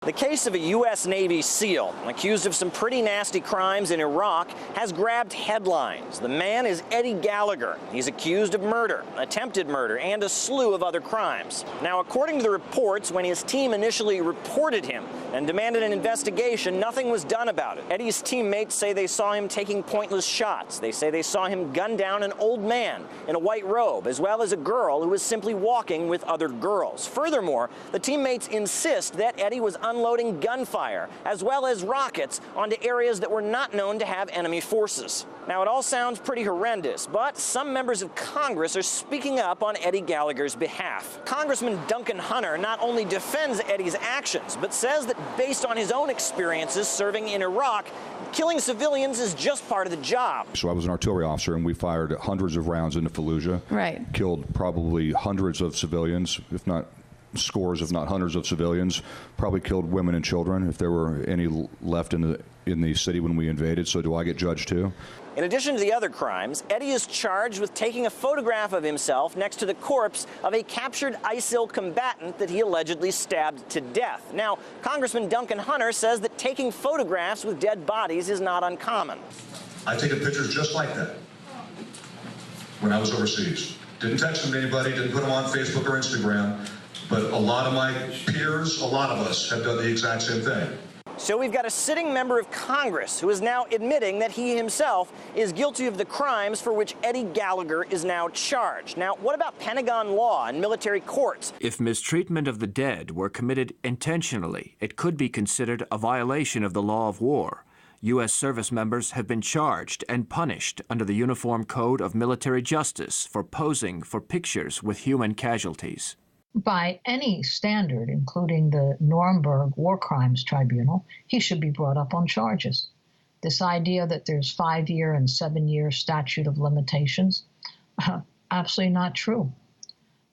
The case of a U.S. Navy SEAL accused of some pretty nasty crimes in Iraq has grabbed headlines. The man is Eddie Gallagher. He's accused of murder, attempted murder, and a slew of other crimes. Now, according to the reports, when his team initially reported him and demanded an investigation, nothing was done about it. Eddie's teammates say they saw him taking pointless shots. They say they saw him gun down an old man in a white robe, as well as a girl who was simply walking with other girls. Furthermore, the teammates insist that Eddie was unloading gunfire, as well as rockets, onto areas that were not known to have enemy forces. Now, it all sounds pretty horrendous, but some members of Congress are speaking up on Eddie Gallagher's behalf. Congressman Duncan Hunter not only defends Eddie's actions, but says that based on his own experiences serving in Iraq, killing civilians is just part of the job. So I was an artillery officer, and we fired hundreds of rounds into Fallujah. Right. Killed probably hundreds of civilians, if not scores, if not hundreds of civilians. Probably killed women and children, if there were any left in the city when we invaded. So do I get judged too? In addition to the other crimes, Eddie is charged with taking a photograph of himself next to the corpse of a captured ISIL combatant that he allegedly stabbed to death. Now, Congressman Duncan Hunter says that taking photographs with dead bodies is not uncommon. I've taken pictures just like that when I was overseas. Didn't text them to anybody, didn't put them on Facebook or Instagram, but a lot of my peers, a lot of us have done the exact same thing. So we've got a sitting member of Congress who is now admitting that he himself is guilty of the crimes for which Eddie Gallagher is now charged. Now, what about Pentagon law and military courts? If mistreatment of the dead were committed intentionally, it could be considered a violation of the law of war. U.S. service members have been charged and punished under the Uniform Code of Military Justice for posing for pictures with human casualties. By any standard, including the Nuremberg War Crimes Tribunal, he should be brought up on charges. This idea that there's 5-year and 7-year statute of limitations, absolutely not true.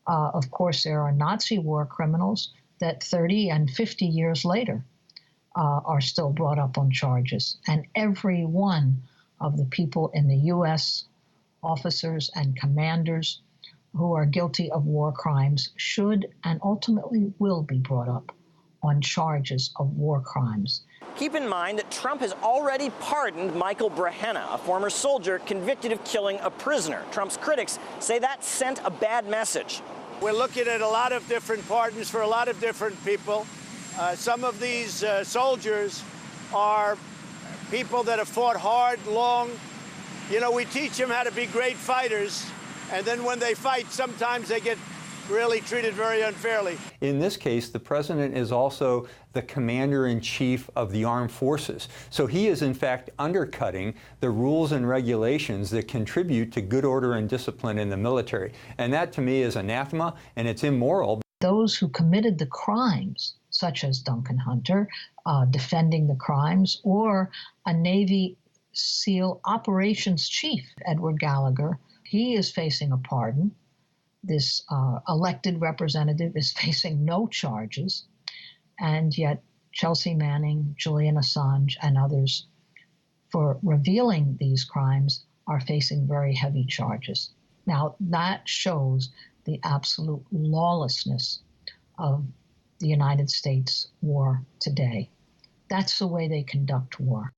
Of course, there are Nazi war criminals that 30 and 50 years later are still brought up on charges. And every one of the people in the U.S., officers and commanders who are guilty of war crimes should and ultimately will be brought up on charges of war crimes. Keep in mind that Trump has already pardoned Michael Brahenna, a former soldier convicted of killing a prisoner. Trump's critics say that sent a bad message. We're looking at a lot of different pardons for a lot of different people. Some of these soldiers are people that have fought hard, long. You know, we teach them how to be great fighters. And then when they fight, sometimes they get really treated very unfairly. In this case, the president is also the commander-in-chief of the armed forces. So he is, in fact, undercutting the rules and regulations that contribute to good order and discipline in the military. And that, to me, is anathema, and it's immoral. Those who committed the crimes, such as Duncan Hunter, defending the crimes, or a Navy SEAL operations chief, Edward Gallagher, he is facing a pardon. This elected representative is facing no charges, and yet Chelsea Manning, Julian Assange, and others, for revealing these crimes, are facing very heavy charges. Now, that shows the absolute lawlessness of the United States war today. That's the way they conduct war.